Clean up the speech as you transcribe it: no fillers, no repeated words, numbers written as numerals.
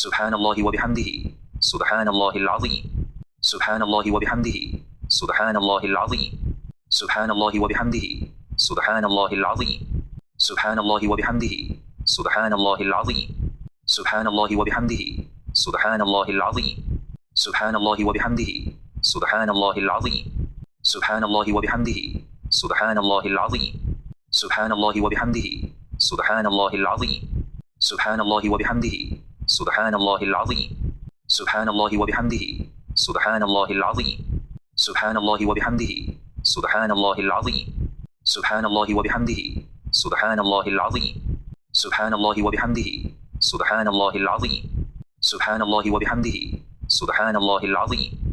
سبحان الله وبحمده سبحان الله العظيم سبحان الله وبحمده سبحان الله العظيم سبحان الله وبحمده سبحان الله العظيم سبحان الله وبحمده سبحان الله العظيم سبحان الله وبحمده سبحان الله العظيم سبحان الله وبحمده سبحان الله العظيم سبحان الله وبحمده سبحان الله العظيم سبحان الله وبحمده سبحان الله العظيم سبحان الله وبحمده سبحان الله العظيم سبحان الله وبحمده سبحان الله العظيم سبحان الله وبحمده سبحان الله العظيم سبحان الله وبحمده سبحان الله العظيم سبحان الله وبحمده سبحان الله العظيم سبحان الله وبحمده سبحان الله العظيم